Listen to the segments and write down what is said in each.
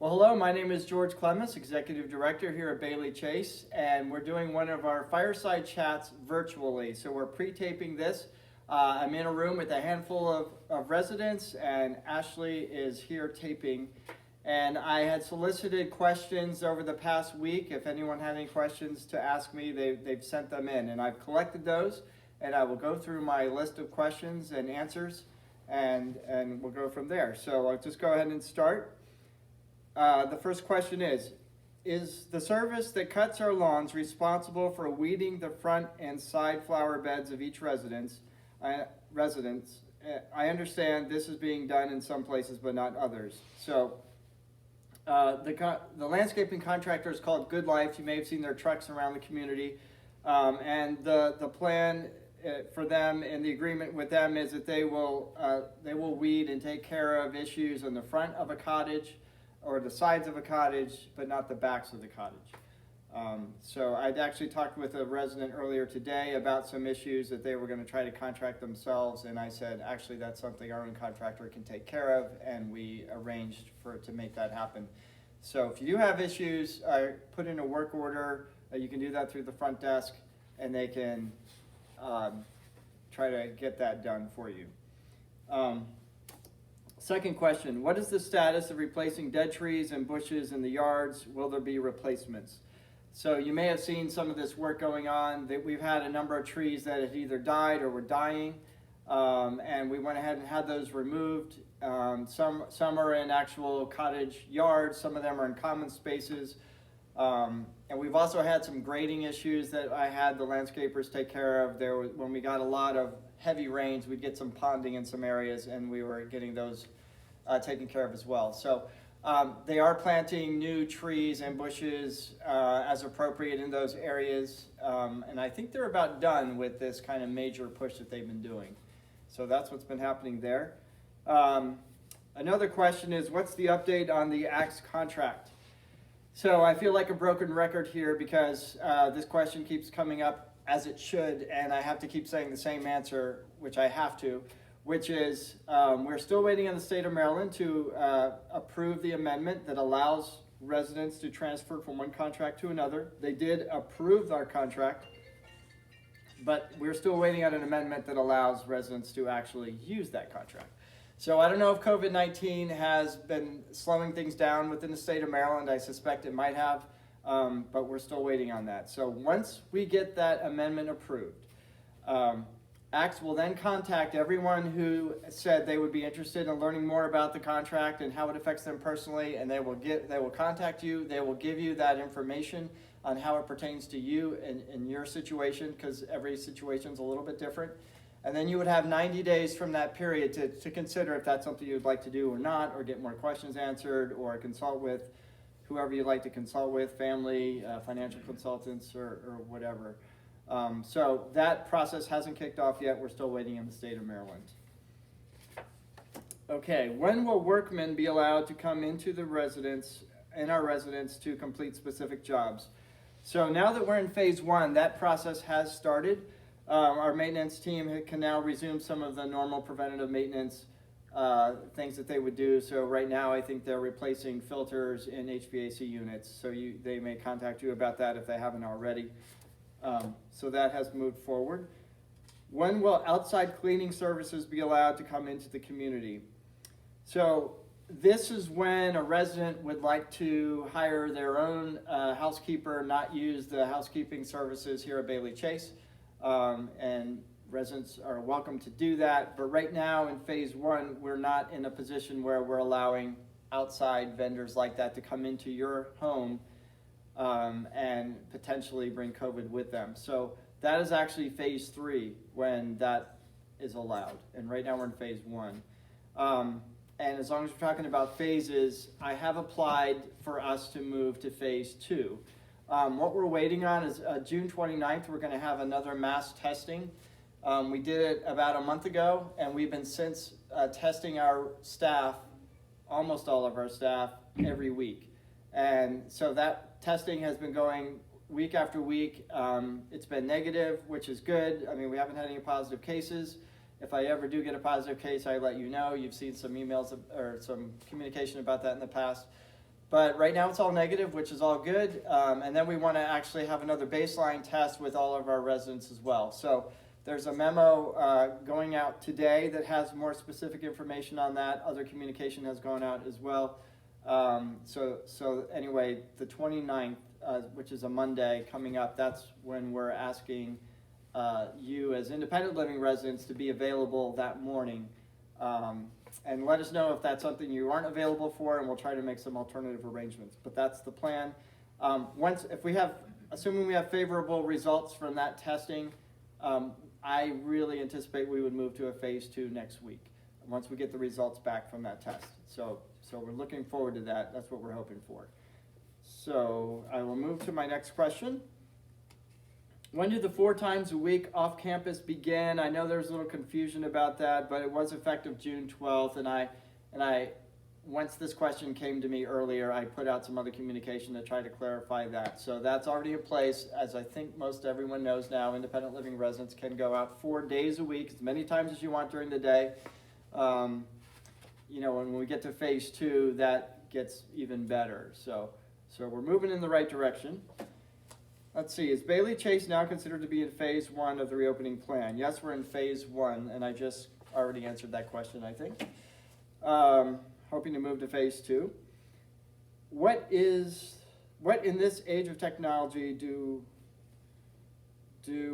Well, hello, my name is George Clemens, Executive Director here at Bailey Chase, and we're doing one of our Fireside Chats virtually. So we're pre-taping this. I'm in a room with a handful of residents, and Ashley is here taping. And I had solicited questions over the past week. If anyone had any questions to ask me, they've sent them in. And I've collected those, and I will go through my list of questions and answers, and we'll go from there. So I'll just go ahead and start. The first question is the service that cuts our lawns responsible for weeding the front and side flower beds of each residence? I understand this is being done in some places but not others. So the landscaping contractor is called Good Life. You may have seen their trucks around the community. And the plan for them and the agreement with them is that they will weed and take care of issues on the front of a cottage or the sides of a cottage, but not the backs of the cottage. So I'd actually talked with a resident earlier today about some issues that they were going to try to contract themselves, and I said, actually, that's something our own contractor can take care of, and we arranged to make that happen. So if you do have issues, put in a work order. You can do that through the front desk, and they can try to get that done for you. Second question, what is the status of replacing dead trees and bushes in the yards? Will there be replacements? So you may have seen some of this work going on. That we've had a number of trees that had either died or were dying, and we went ahead and had those removed. Some are in actual cottage yards, some of them are in common spaces. And we've also had some grading issues that I had the landscapers take care of. When we got a lot of heavy rains, we'd get some ponding in some areas, and we were getting those taken care of as well. So they are planting new trees and bushes as appropriate in those areas, and I think they're about done with this kind of major push that they've been doing. So that's what's been happening there. Another question is, what's the update on the AXE contract? So I feel like a broken record here because this question keeps coming up as it should, and I have to keep saying the same answer, which I have to, which is we're still waiting on the state of Maryland to approve the amendment that allows residents to transfer from one contract to another. They did approve our contract, but we're still waiting on an amendment that allows residents to actually use that contract. So I don't know if COVID-19 has been slowing things down within the state of Maryland. I suspect it might have, but we're still waiting on that. So once we get that amendment approved, AXE will then contact everyone who said they would be interested in learning more about the contract and how it affects them personally, and they will contact you. They will give you that information on how it pertains to you in your situation, because every situation is a little bit different. And then you would have 90 days from that period to consider if that's something you'd like to do or not, or get more questions answered, or consult with whoever you'd like to consult with, family, financial consultants, or whatever. So that process hasn't kicked off yet. We're still waiting in the state of Maryland. Okay, when will workmen be allowed to come into our residence to complete specific jobs? So now that we're in phase one, that process has started. Our maintenance team can now resume some of the normal preventative maintenance things that they would do. So right now I think they're replacing filters in HVAC units. So they may contact you about that if they haven't already. So that has moved forward. When will outside cleaning services be allowed to come into the community? So this is when a resident would like to hire their own housekeeper, not use the housekeeping services here at Bailey Chase. And residents are welcome to do that. But right now in phase one, we're not in a position where we're allowing outside vendors like that to come into your home and potentially bring COVID with them. So that is actually phase three when that is allowed. And right now we're in phase one. And as long as we're talking about phases, I have applied for us to move to phase two. What we're waiting on is June 29th, we're going to have another mass testing. We did it about a month ago, and we've been since testing our staff, almost all of our staff, every week. And so that testing has been going week after week. It's been negative, which is good. I mean, we haven't had any positive cases. If I ever do get a positive case, I let you know. You've seen some emails or some communication about that in the past. But right now it's all negative, which is all good. And then we want to actually have another baseline test with all of our residents as well. So there's a memo going out today that has more specific information on that. Other communication has gone out as well. So anyway, the 29th, which is a Monday coming up, that's when we're asking you as independent living residents to be available that morning. And let us know if that's something you aren't available for, and we'll try to make some alternative arrangements. But that's the plan. Assuming we have favorable results from that testing, I really anticipate we would move to a phase 2 next week once we get the results back from that test. So we're looking forward to that. That's what we're hoping for. So I will move to my next question. When did the 4 times a week off campus begin? I know there's a little confusion about that, but it was effective June 12th, and I once this question came to me earlier, I put out some other communication to try to clarify that. So that's already in place. As I think most everyone knows now, independent living residents can go out 4 days a week, as many times as you want during the day. When we get to phase 2, that gets even better. So we're moving in the right direction. Let's see, is Bailey Chase now considered to be in phase 1 of the reopening plan? Yes, we're in phase 1, and I just already answered that question, I think. Hoping to move to phase 2. What in this age of technology do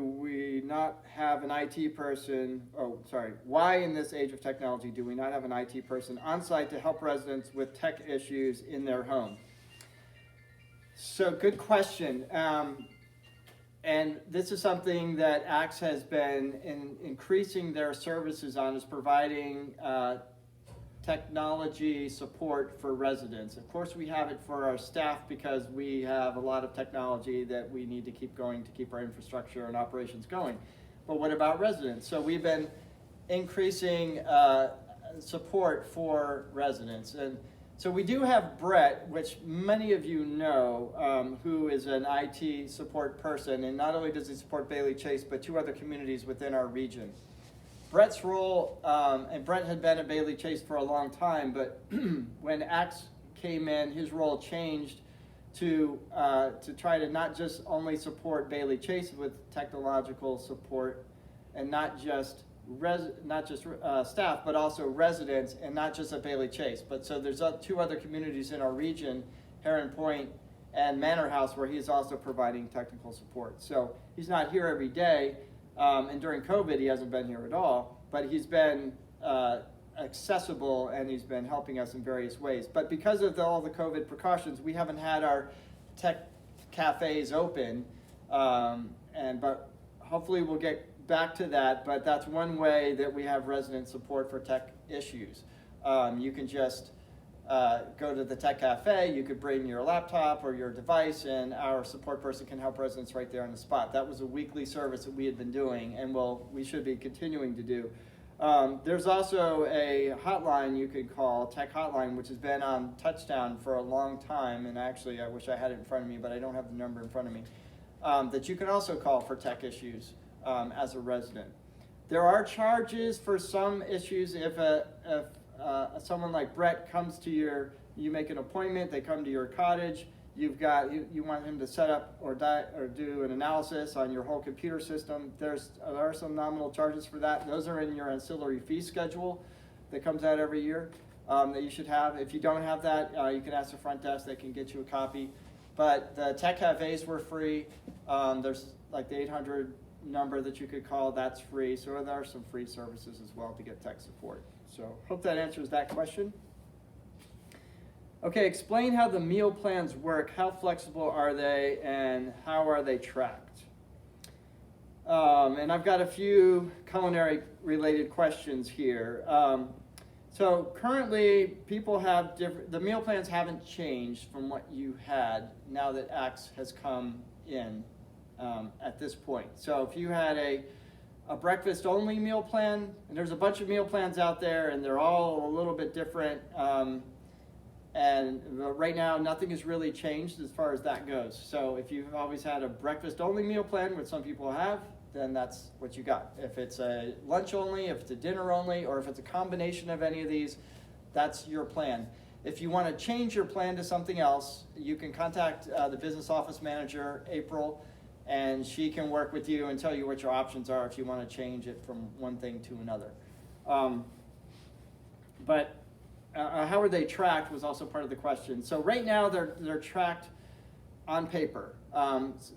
we not have an IT person, why in this age of technology do we not have an IT person on site to help residents with tech issues in their home? So good question. And this is something that ACTS has been increasing their services on, is providing technology support for residents. Of course, we have it for our staff because we have a lot of technology that we need to keep going to keep our infrastructure and operations going. But what about residents? So we've been increasing support for residents. And so we do have Brett, which many of you know, who is an IT support person, and not only does he support Bailey Chase, but 2 other communities within our region. Brett's role, and Brett had been at Bailey Chase for a long time, but when ACTS came in, his role changed to try to not just only support Bailey Chase with technological support, and not just staff, but also residents, and not just at Bailey Chase. But so there's 2 other communities in our region, Heron Point and Manor House, where he's also providing technical support. So he's not here every day, and during COVID he hasn't been here at all, but he's been accessible, and he's been helping us in various ways. But because of all the COVID precautions, we haven't had our tech cafes open, but hopefully we'll get back to that. But that's one way that we have resident support for tech issues. You can just go to the tech cafe, you could bring your laptop or your device, and our support person can help residents right there on the spot. That was a weekly service that we had been doing, and we should be continuing to do. There's also a hotline you could call, tech hotline, which has been on Touchdown for a long time, and actually I wish I had it in front of me, but I don't have the number in front of me, that you can also call for tech issues as a resident. There are charges for some issues. If someone like Brett comes to you make an appointment, they come to your cottage, you want him to set up or do an analysis on your whole computer system, there are some nominal charges for that. Those are in your ancillary fee schedule that comes out every year that you should have. If you don't have that, you can ask the front desk, they can get you a copy. But the tech cafes were free. There's like the 800 number that you could call, that's free. So there are some free services as well to get tech support. So hope that answers that question. Okay, explain how the meal plans work. How flexible are they, and how are they tracked? And I've got a few culinary related questions here. So currently people have the meal plans haven't changed from what you had now that ACTS has come in at this point. So if you had a breakfast only meal plan, and there's a bunch of meal plans out there and they're all a little bit different, and right now nothing has really changed as far as that goes. So if you've always had a breakfast only meal plan, which some people have, then that's what you got. If it's a lunch only, if it's a dinner only, or if it's a combination of any of these, that's your plan. If you want to change your plan to something else, you can contact the business office manager, April, and she can work with you and tell you what your options are if you want to change it from one thing to another. But how are they tracked was also part of the question. So right now they're tracked on paper.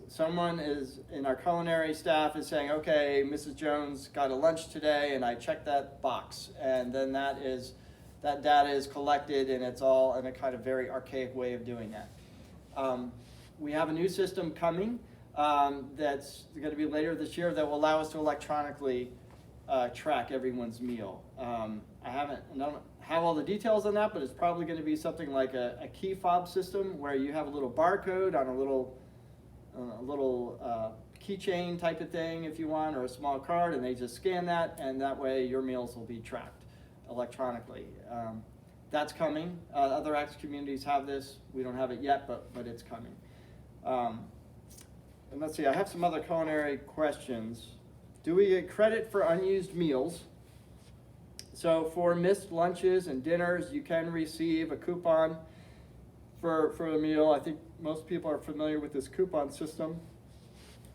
Someone is in our culinary staff is saying, okay, Mrs. Jones got a lunch today, and I checked that box, and then that data is collected, and it's all in a kind of very archaic way of doing that. We have a new system coming that's going to be later this year that will allow us to electronically track everyone's meal. I don't have all the details on that, but it's probably going to be something like a key fob system where you have a little barcode on a little keychain type of thing if you want, or a small card, and they just scan that, and that way your meals will be tracked electronically. That's coming. Other Acts communities have this. We don't have it yet, but it's coming. And let's see, I have some other culinary questions. Do we get credit for unused meals? So for missed lunches and dinners, you can receive a coupon for a meal. I think most people are familiar with this coupon system.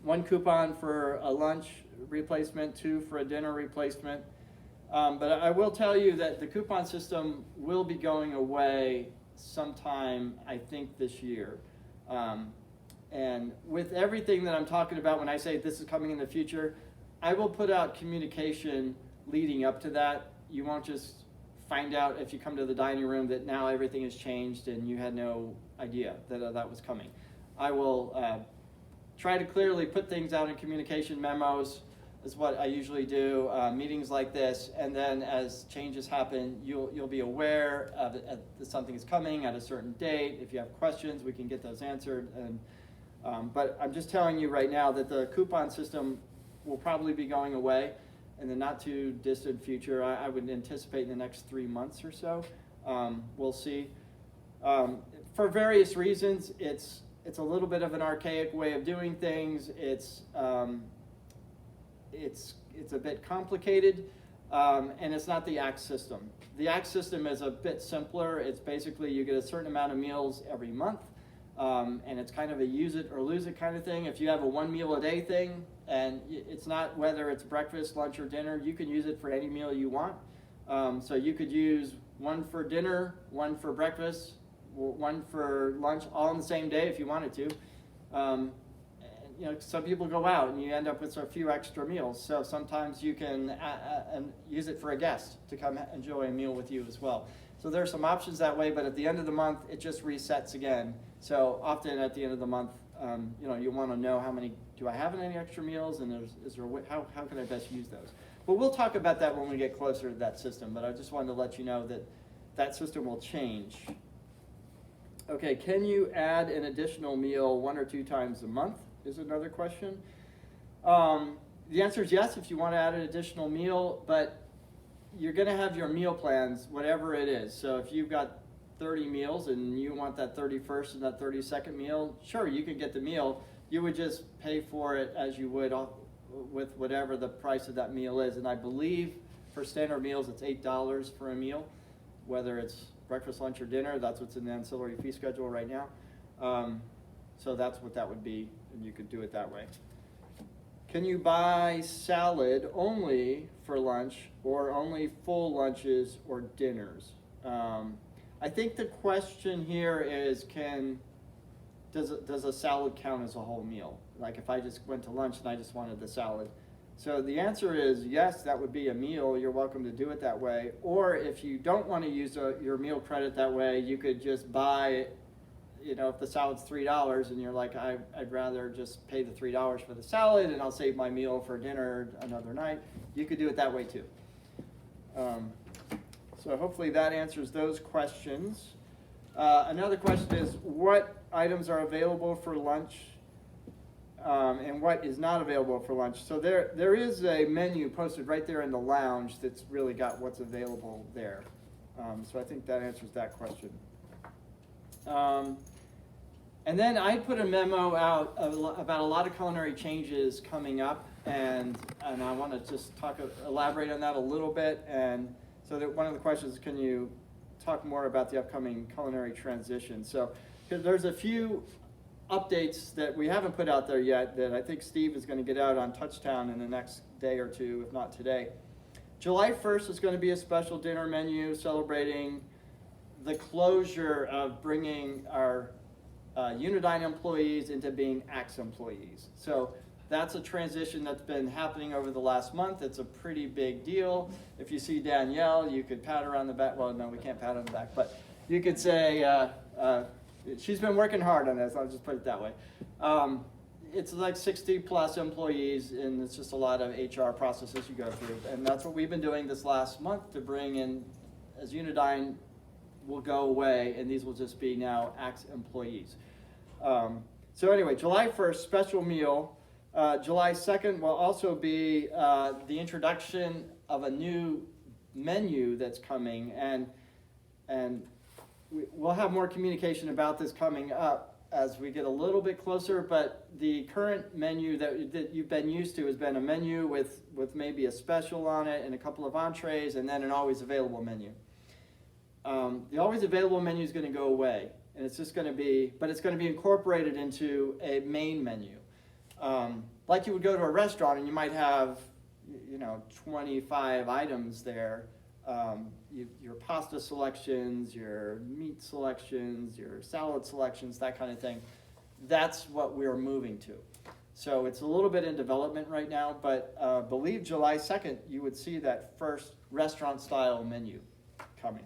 1 coupon for a lunch replacement, 2 for a dinner replacement. But I will tell you that the coupon system will be going away sometime, I think, this year. And with everything that I'm talking about when I say this is coming in the future, I will put out communication leading up to that. You won't just find out if you come to the dining room that now everything has changed and you had no idea that that was coming. I will try to clearly put things out in communication memos, is what I usually do, meetings like this, and then as changes happen, you'll be aware that something is coming at a certain date. If you have questions, we can get those answered. And but I'm just telling you right now that the coupon system will probably be going away in the not too distant future. I would anticipate in the next 3 months or so. We'll see. For various reasons, it's a little bit of an archaic way of doing things. It's a bit complicated, and it's not the ACT system. The ACT system is a bit simpler. It's basically you get a certain amount of meals every month, and it's kind of a use it or lose it kind of thing. If you have a 1 meal a day thing, and it's not whether it's breakfast, lunch, or dinner, you can use it for any meal you want. So you could use 1 for dinner, 1 for breakfast, 1 for lunch, all in the same day if you wanted to. Some people go out and you end up with a few extra meals. So sometimes you can use it for a guest to come enjoy a meal with you as well. So there are some options that way, but at the end of the month, it just resets again. So often at the end of the month, you want to know how many, do I have any extra meals, and how can I best use those? But we'll talk about that when we get closer to that system, but I just wanted to let you know that system will change. Okay, can you add an additional meal 1 or 2 times a month is another question. The answer is yes if you want to add an additional meal, but you're going to have your meal plans, whatever it is. So if you've got 30 meals and you want that 31st and that 32nd meal, sure, you can get the meal. You would just pay for it as you would with whatever the price of that meal is. And I believe for standard meals, it's $8 for a meal, whether it's breakfast, lunch, or dinner. That's what's in the ancillary fee schedule right now. So that's what that would be, and you could do it that way. Can you buy salad only for lunch or only full lunches or dinners? I think the question here is does a salad count as a whole meal? Like if I just went to lunch and I just wanted the salad. So the answer is yes, that would be a meal. You're welcome to do it that way. Or if you don't want to use your meal credit that way, you could just buy, if the salad's $3 and you're like, I'd rather just pay the $3 for the salad and I'll save my meal for dinner another night. You could do it that way too. So hopefully that answers those questions. Another question is what items are available for lunch and what is not available for lunch. So there is a menu posted right there in the lounge that's really got what's available there. So I think that answers that question. And then I put a memo out about a lot of culinary changes coming up, and I want to just elaborate on that a little bit. And so that one of the questions is, can you talk more about the upcoming culinary transition. So there's a few updates that we haven't put out there yet that I think Steve is going to get out on Touchtown in the next day or two, if not today. July 1st is going to be a special dinner menu celebrating the closure of bringing our Unidyne employees into being Axe employees. So that's a transition that's been happening over the last month. It's a pretty big deal. If you see Danielle, you could pat her on the back. Well, no, we can't pat her on the back, but you could say she's been working hard on this. I'll just put it that way. It's like 60 plus employees, and it's just a lot of HR processes you go through. And that's what we've been doing this last month to bring in, as Unidyne will go away, and these will just be now Axe employees. So anyway, July 1st, special meal. July 2nd will also be the introduction of a new menu that's coming, and we'll have more communication about this coming up as we get a little bit closer, but the current menu that you've been used to has been a menu with maybe a special on it and a couple of entrees and then an always available menu. The always available menu is going to go away, and it's just going to be, but it's going to be incorporated into a main menu. Like you would go to a restaurant and you might have, 25 items there. Your pasta selections, your meat selections, your salad selections, that kind of thing. That's what we're moving to. So it's a little bit in development right now, but believe July 2nd, you would see that first restaurant-style menu coming.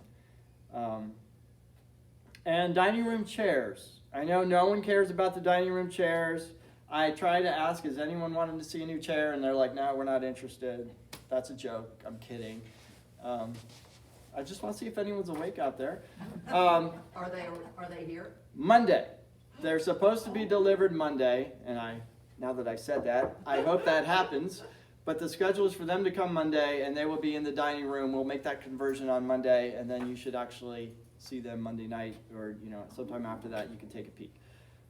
And dining room chairs. I know no one cares about the dining room chairs. I try to ask, is anyone wanting to see a new chair? And they're like, no, we're not interested. That's a joke. I'm kidding. I just want to see if anyone's awake out there. Are they here? Monday. They're supposed to be delivered Monday, and now that I said that, I hope that happens. But the schedule is for them to come Monday, and they will be in the dining room. We'll make that conversion on Monday, and then you should actually see them Monday night, or sometime after that you can take a peek.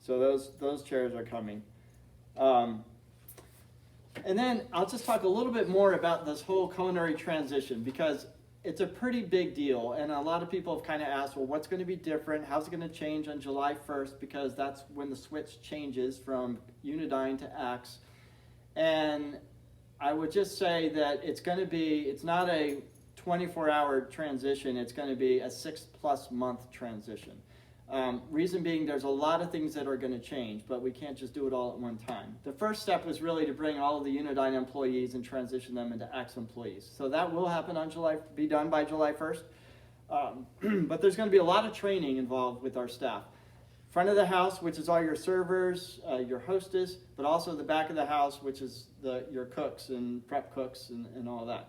So those chairs are coming. And then I'll just talk a little bit more about this whole culinary transition, because it's a pretty big deal, and a lot of people have kind of asked, well, what's going to be different? How's it going to change on July 1st? Because that's when the switch changes from Unidyne to Axe. And I would just say that it's not a 24-hour transition, it's going to be a 6+ month transition. Reason being, there's a lot of things that are going to change, but we can't just do it all at one time. The first step was really to bring all of the Unidyne employees and transition them into Axe employees. So that will happen be done by July 1st. But there's going to be a lot of training involved with our staff. Front of the house, which is all your servers, your hostess, but also the back of the house, which is your cooks and prep cooks and all that.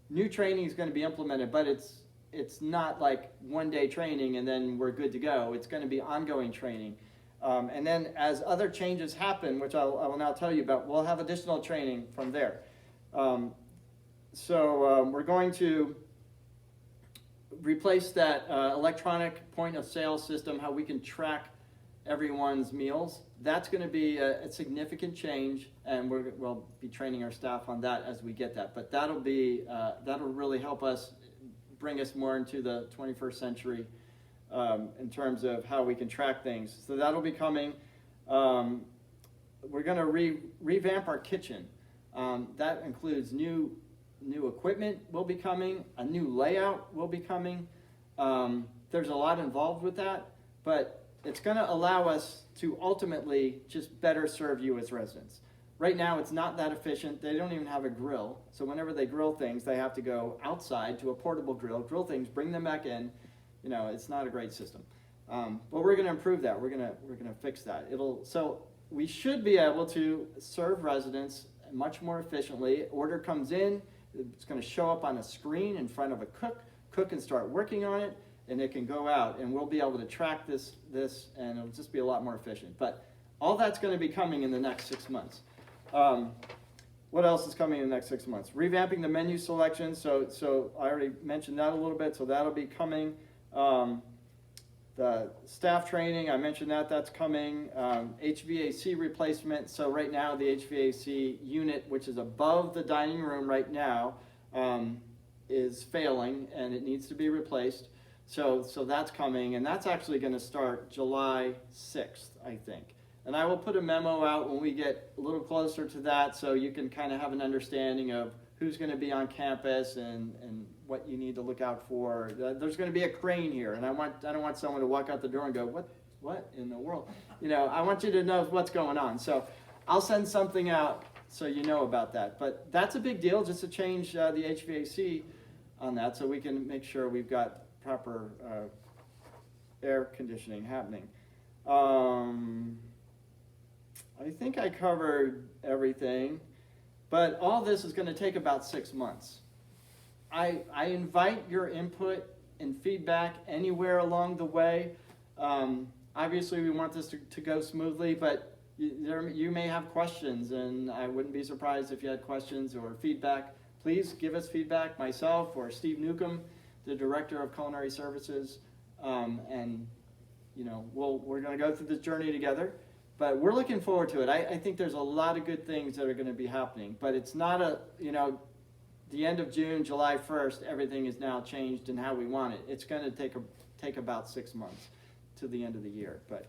New training is going to be implemented, but it's not like one-day training and then we're good to go. It's going to be ongoing training. And then as other changes happen, which I will now tell you about, we'll have additional training from there. We're going to replace that electronic point-of-sale system, how we can track everyone's meals. That's going to be a significant change, and we'll be training our staff on that as we get that. But that'll really help us bring us more into the 21st century in terms of how we can track things. So that'll be coming. We're going to revamp our kitchen. That includes new equipment will be coming, a new layout will be coming. There's a lot involved with that, but it's going to allow us to ultimately just better serve you as residents. Right now, it's not that efficient. They don't even have a grill. So whenever they grill things, they have to go outside to a portable grill things, bring them back in. It's not a great system. But we're going to improve that. We're going to fix that. So we should be able to serve residents much more efficiently. Order comes in, it's going to show up on a screen in front of a cook. Cook can start working on it, and it can go out, and we'll be able to track this, and it'll just be a lot more efficient. But all that's going to be coming in the next 6 months. What else is coming in the next 6 months? Revamping the menu selection. So I already mentioned that a little bit. So that'll be coming. The staff training, I mentioned that's coming. HVAC replacement. So right now the HVAC unit, which is above the dining room right now, is failing and it needs to be replaced. So that's coming, and that's actually going to start July 6th, I think. And I will put a memo out when we get a little closer to that, so you can kind of have an understanding of who's going to be on campus and what you need to look out for. There's going to be a crane here, and I don't want someone to walk out the door and go, what in the world? I want you to know what's going on. So I'll send something out so you know about that. But that's a big deal, just to change the HVAC on that, so we can make sure we've got proper air conditioning happening. I think I covered everything, but all this is going to take about 6 months. I invite your input and feedback anywhere along the way. Obviously, we want this to go smoothly, but you may have questions, and I wouldn't be surprised if you had questions or feedback. Please give us feedback, myself or Steve Newcomb, the Director of Culinary Services, and we're going to go through this journey together. But we're looking forward to it. I think there's a lot of good things that are going to be happening. But it's not the end of June, July 1st, everything is now changed in how we want it. It's going to take about 6 months to the end of the year. But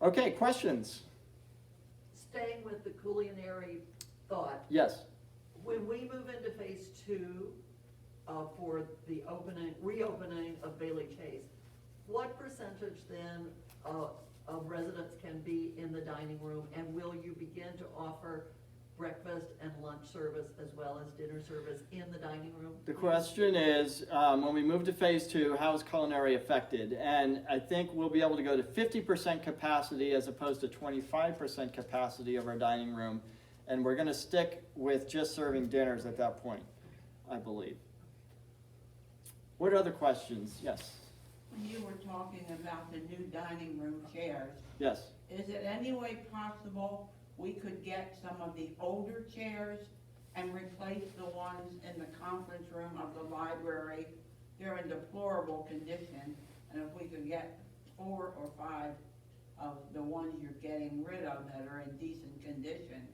okay, questions? Staying with the culinary thought. Yes. When we move into phase 2 for the reopening of Bailey Chase, what percentage then of residents can be in the dining room, and will you begin to offer breakfast and lunch service as well as dinner service in the dining room? The question is, when we move to phase 2, how is culinary affected? And I think we'll be able to go to 50% capacity as opposed to 25% capacity of our dining room. And we're going to stick with just serving dinners at that point, I believe. What other questions? Yes. When you were talking about the new dining room chairs, Yes. is it any way possible we could get some of the older chairs and replace the ones in the conference room of the library? They're in deplorable condition, and if we could get 4 or 5 of the ones you're getting rid of that are in decent condition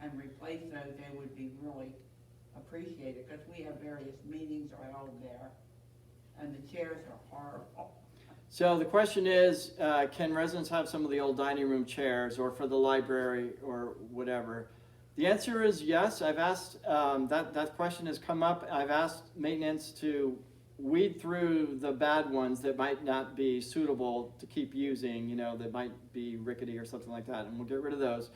and replace those, they would be really appreciated, because we have various meetings held there, and the chairs are horrible. So the question is, can residents have some of the old dining room chairs, or for the library, or whatever? The answer is yes. I've asked, that question has come up. I've asked maintenance to weed through the bad ones that might not be suitable to keep using, that might be rickety or something like that, and we'll get rid of those.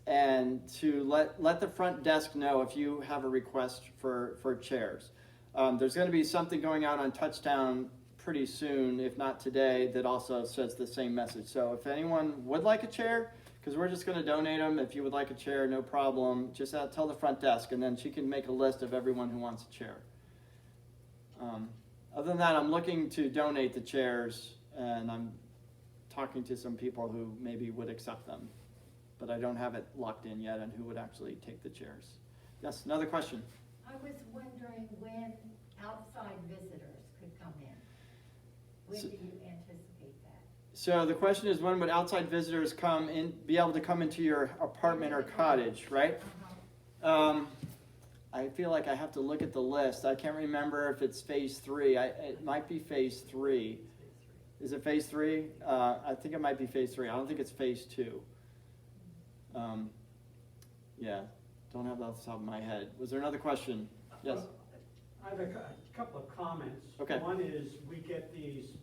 And to let the front desk know if you have a request for chairs. There's going to be something going out on Touchdown pretty soon, if not today, that also says the same message. So if anyone would like a chair, because we're just going to donate them, if you would like a chair, no problem, just tell the front desk, and then she can make a list of everyone who wants a chair. Other than that, I'm looking to donate the chairs, and I'm talking to some people who maybe would accept them, but I don't have it locked in yet on who would actually take the chairs. Yes, another question. I was wondering when outside visitors could come in. When do you anticipate that? So the question is, when would outside visitors be able to come into your apartment or cottage, right? I feel like I have to look at the list. I can't remember if it's phase 3. It might be phase 3. Is it phase 3? I think it might be phase 3. I don't think it's phase 2. Yeah, don't have that off the top of my head. Was there another question? Yes. I have a couple of comments. Okay. One is, we get these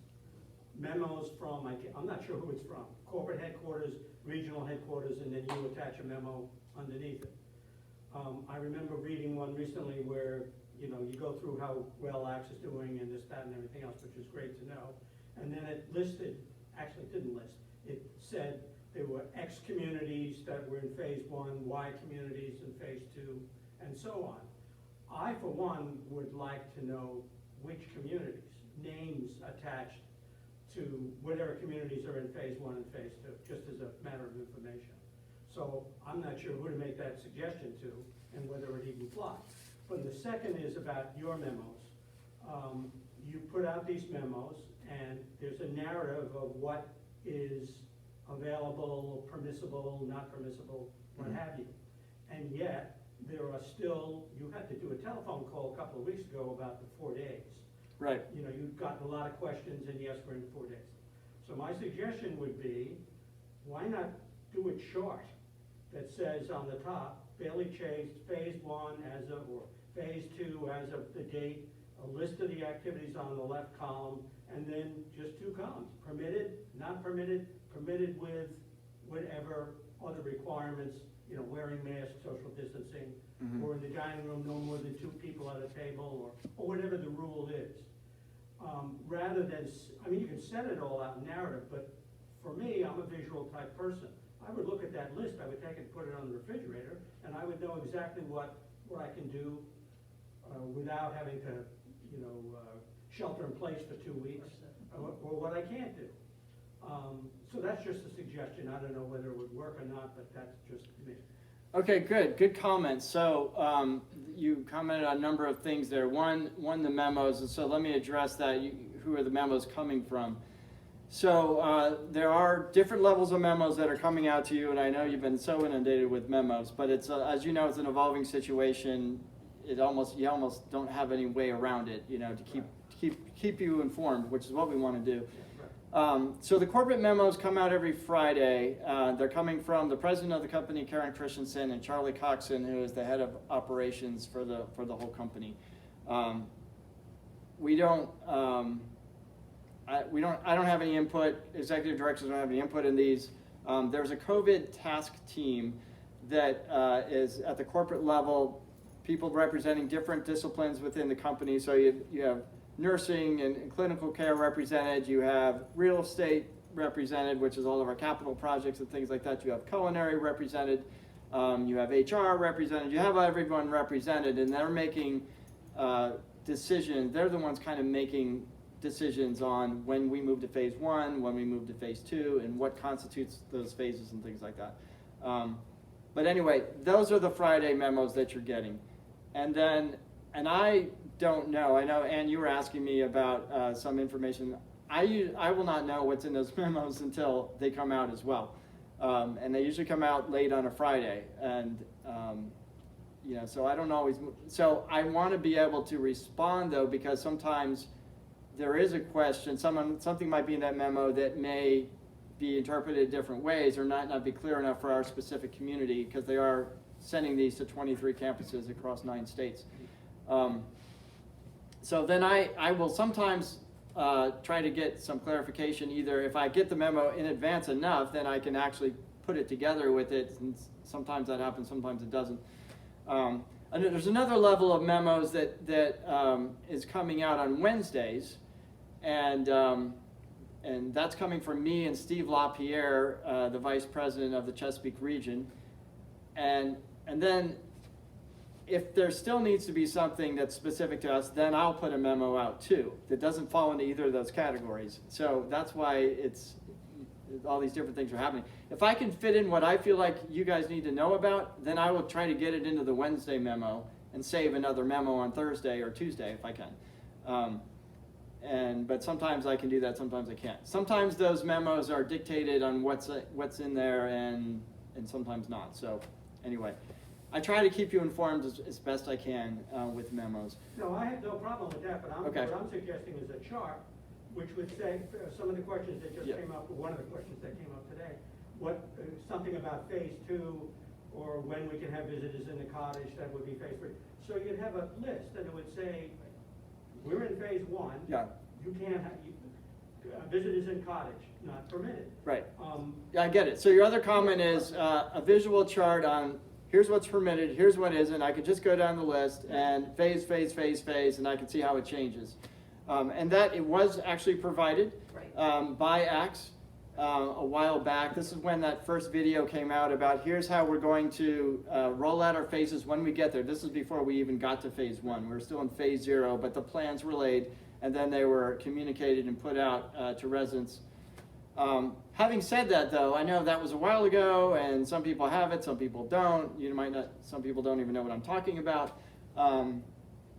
memos from, I'm not sure who it's from, corporate headquarters, regional headquarters, and then you attach a memo underneath it. I remember reading one recently where, you go through how well Axe is doing and this, that, and everything else, which is great to know. And then it listed, actually it didn't list, it said there were X communities that were in phase 1, Y communities in phase 2, and so on. I, for one, would like to know which communities, names attached to whatever communities are in phase 1 and phase 2, just as a matter of information. So I'm not sure who to make that suggestion to and whether it even flies. But the second is about your memos. You put out these memos, and there's a narrative of what is available, permissible, not permissible, what have you. And yet, there are still, you had to do a telephone call a couple of weeks ago about the 4 days. Right. You know, you've gotten a lot of questions, and yes, we're in 4 days. So my suggestion would be, why not do a chart that says on the top, Bailey Chase, phase 1 as of, or phase 2 as of the date, a list of the activities on the left column, and then just 2 columns, permitted, not permitted, permitted with whatever other requirements, you know, wearing masks, social distancing, Mhm. or in the dining room, no more than 2 people at a table, or whatever the rule is. Rather than, I mean, you can set it all out in narrative, but for me, I'm a visual type person. I would look at that list, I would take it and put it on the refrigerator, and I would know exactly what I can do without having to, you know, shelter in place for 2 weeks, or what I can't do. So that's just a suggestion. I don't know whether it would work or not, but that's just me. Okay, good comments. So you commented on a number of things there. One, the memos, and so let me address that. Who are the memos coming from? So there are different levels of memos that are coming out to you, and I know you've been so inundated with memos, but it's as you know, it's an evolving situation. You almost don't have any way around it, you know, to keep you informed, which is what we want to do. So the corporate memos come out every Friday. They're coming from the president of the company, Karen Christensen, and Charlie Coxon, who is the head of operations for the whole company. I don't have any input. Executive directors don't have any input in these. There's a COVID task team that is at the corporate level, people representing different disciplines within the company. So you have nursing and clinical care represented, you have real estate represented, which is all of our capital projects and things like that, you have culinary represented, you have HR represented, you have everyone represented, and they're making decisions. They're the ones kind of making decisions on when we move to phase 1, when we move to phase 2, and what constitutes those phases and things like that. But anyway, those are the Friday memos that you're getting. And I don't know. I know, Ann, you were asking me about some information. I will not know what's in those memos until they come out as well. And they usually come out late on a Friday. And, you know, so I don't always, so I want to be able to respond though, because sometimes there is a question, something might be in that memo that may be interpreted different ways or not be clear enough for our specific community, because they are sending these to 23 campuses across 9 states. So then I will sometimes try to get some clarification, either if I get the memo in advance enough, then I can actually put it together with it, and sometimes that happens, sometimes it doesn't. And there's another level of memos that is coming out on Wednesdays, and that's coming from me and Steve LaPierre, the vice president of the Chesapeake region. And then if there still needs to be something that's specific to us, then I'll put a memo out too that doesn't fall into either of those categories. So that's why all these different things are happening. If I can fit in what I feel like you guys need to know about, then I will try to get it into the Wednesday memo and save another memo on Thursday or Tuesday if I can. But sometimes I can do that, sometimes I can't. Sometimes those memos are dictated on what's in there, and sometimes not. So anyway, I try to keep you informed as best I can with memos. No, I have no problem with that, but Okay. what I'm suggesting is a chart which would say some of the questions that just came up, or one of the questions that came up today, something about phase 2, or when we can have visitors in the cottage, that would be phase 3. So you'd have a list, and it would say, we're in phase 1. Yeah. You can't have visitors in cottage, not permitted. Right. Yeah, I get it. So your other comment is a visual chart on here's what's permitted, here's what isn't. I could just go down the list and phase, and I can see how it changes. And that it was actually provided by ACTS a while back. This is when that first video came out about here's how we're going to roll out our phases when we get there. This is before we even got to phase 1. We were still in phase 0, but the plans were laid, and then they were communicated and put out to residents. Having said that, though, I know that was a while ago, and some people have it, some people don't. You might not. Some people don't even know what I'm talking about.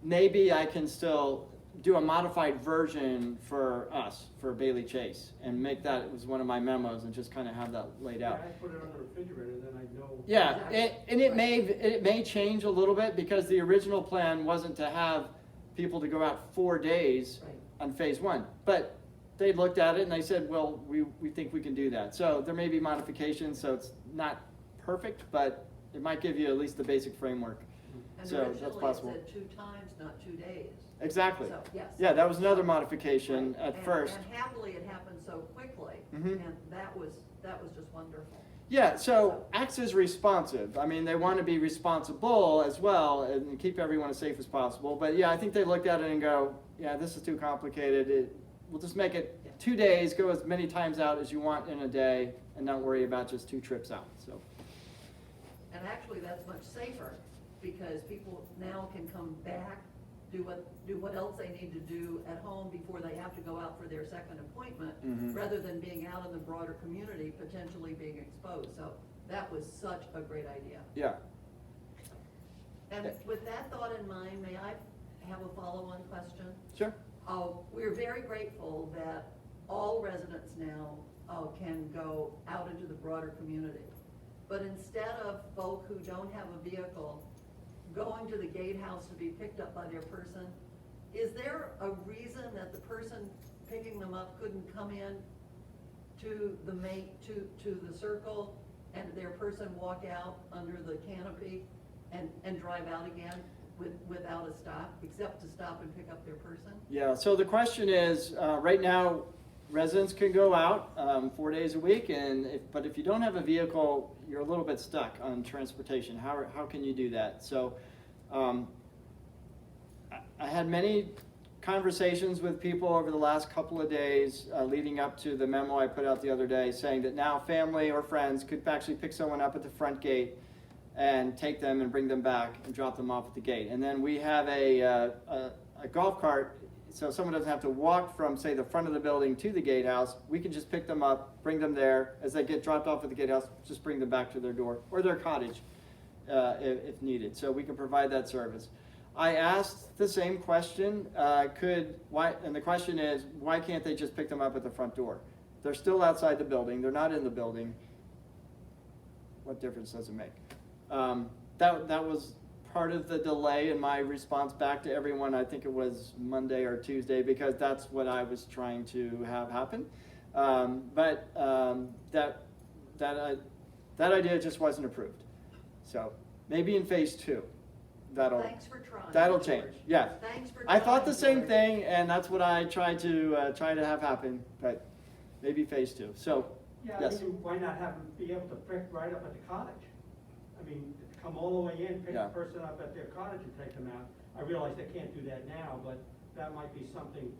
Maybe I can still do a modified version for us, for Bailey Chase, and make that it was one of my memos, and just kind of have that laid out. Yeah, I put it on the refrigerator, then I know. Yeah, and it may change a little bit, because the original plan wasn't to have people to go out 4 days Right. on phase one. But they looked at it and they said, well, we think we can do that. So there may be modifications, so it's not perfect, but it might give you at least the basic framework. And So that's originally it possible. said 2 times, not 2 days. Exactly. So, yes. Yeah, that was another modification Right. at And- first. And happily, it happened so quickly, Mhm. and that was just wonderful. Yeah, so X is responsive. I mean, they want to be responsible as well and keep everyone as safe as possible. But yeah, I think they looked at it and go, yeah, this is too complicated. We'll just make it 2 days, go as many times out as you want in a day, and not worry about just 2 trips out. So, And actually, that's much safer, because people now can come back, do what else they need to do at home before they have to go out for their second appointment, Mhm. rather than being out in the broader community, potentially being exposed. So that was such a great idea. yeah. And with that thought in mind, may I have a follow-on question? Sure. We're very grateful that all residents now can go out into the broader community. But instead of folk who don't have a vehicle going to the gatehouse to be picked up by their person, is there a reason that the person picking them up couldn't come in to the circle and their person walk out under the canopy and drive out again without a stop, except to stop and pick up their person? Yeah, so the question is, right now, residents can go out 4 days a week, but if you don't have a vehicle, you're a little bit stuck on transportation. How can you do that? So I had many conversations with people over the last couple of days leading up to the memo I put out the other day, saying that now family or friends could actually pick someone up at the front gate and take them and bring them back and drop them off at the gate. And then we have a golf cart, so someone doesn't have to walk from, say, the front of the building to the gatehouse. We can just pick them up, bring them there. As they get dropped off at the gatehouse, just bring them back to their door or their cottage if needed. So we can provide that service. I asked the same question, and the question is, why can't they just pick them up at the front door? They're still outside the building, they're not in the building. What difference does it make? That was part of the delay in my response back to everyone. I think it was Monday or Tuesday, because that's what I was trying to have happen. But that idea just wasn't approved. So maybe in phase 2, Thanks for trying. that'll George. change. Yeah. Thanks for I trying. thought the same George. thing, and that's what I tried to have happen. But maybe phase 2. So Yeah, yes. I mean, why not have them be able to pick right up at the cottage? I mean, come all the way in, pick Yeah. the person up at their cottage and take them out. I realize they can't do that now, but that might be something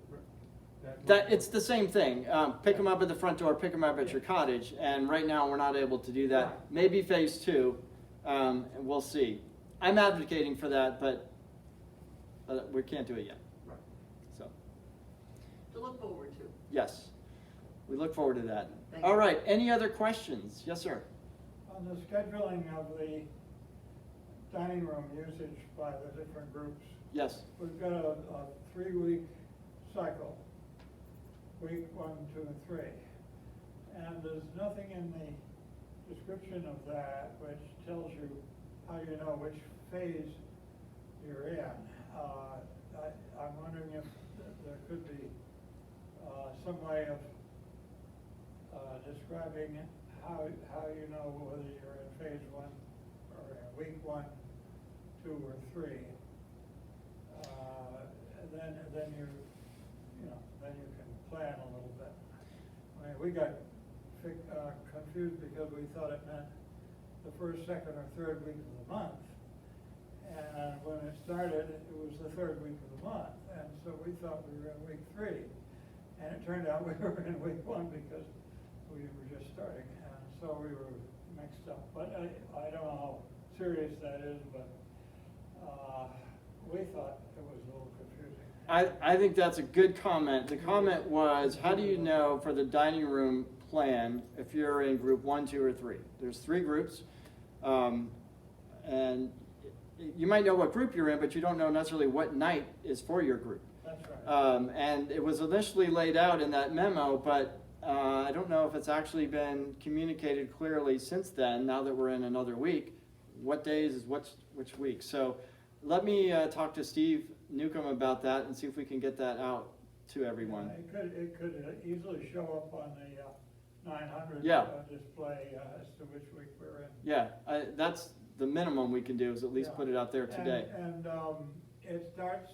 That it's the same thing. Pick them up at the front door, pick them up at your cottage, and right now we're not able to do that. Right. Maybe phase 2, and we'll see. I'm advocating for that, but we can't do it yet. Right. So To look forward to. yes, we look forward to that. Thank All you. right. Any other questions? Yes, sir. On the scheduling of the dining room usage by the different groups, Yes. we've got a 3-week cycle, week 1, 2, and 3. And there's nothing in the description of that which tells you how you know which phase you're in. I'm wondering if there could be some way of describing how you know whether you're in phase 1 or in week 1, 2, or 3. Then you can plan a little bit. I mean, we got confused because we thought it meant the first, second, or third week of the month. And when it started, it was the third week of the month. And so we thought we were in week 3. And it turned out we were in week 1 because we were just starting. And so we were mixed up. But I don't know how serious that is, but we thought it was a little confusing. I think that's a good comment. The comment was, how do you know for the dining room plan if you're in group 1, 2, or 3? There's 3 groups, and you might know what group you're in, but you don't know necessarily what night is for your group. That's right. And it was initially laid out in that memo, but I don't know if it's actually been communicated clearly since then, now that we're in another week, what days is which week. So let me talk to Steve Newcomb about that and see if we can get that out to everyone. It could easily show up on the 900 Yeah. display as to which week we're in. Yeah, that's the minimum we can do, is at least put it out there today. And it starts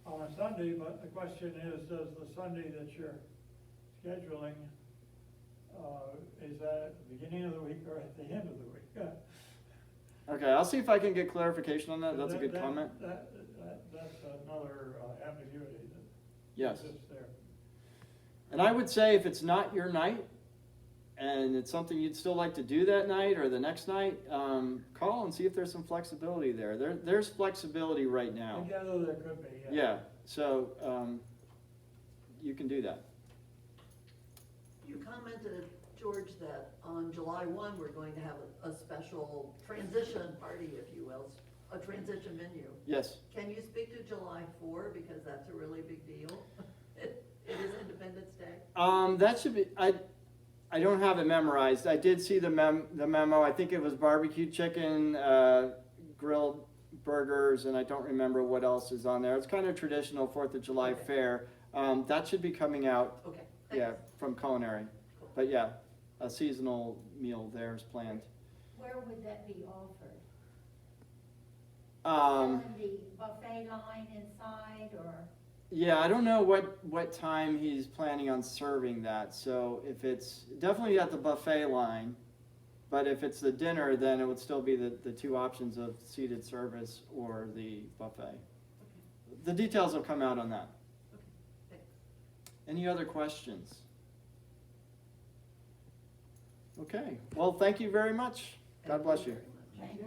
on a Sunday, but the question is, does the Sunday that you're scheduling, is that at the beginning of the week or at the end of the week? Okay, I'll see if I can get clarification on that. That's a good comment. That's another ambiguity that Yes. exists there. And I would say if it's not your night and it's something you'd still like to do that night or the next night, call and see if there's some flexibility there. There's flexibility right now. Together there could be, yeah. Yeah, so you can do that. You commented, George, that on July 1, we're going to have a special transition party, if you will, a transition menu. Yes. Can you speak to July 4, because that's a really big deal? It is Independence Day. That should be, I don't have it memorized. I did see the memo. I think it was barbecue chicken, grilled burgers, and I don't remember what else is on there. It's kind of traditional 4th of July Okay. fare. That should be coming out, Okay, yeah, thanks. from culinary. Cool. But yeah, a seasonal meal there is planned. Where would that be offered? Um, On the buffet line inside, or? Yeah, I don't know what time he's planning on serving that. So if it's definitely at the buffet line, but if it's the dinner, then it would still be the two options of seated service or the buffet. The details will come out on that. Thanks. Any other questions? Okay, well, thank you very much. God bless you. Thank very much.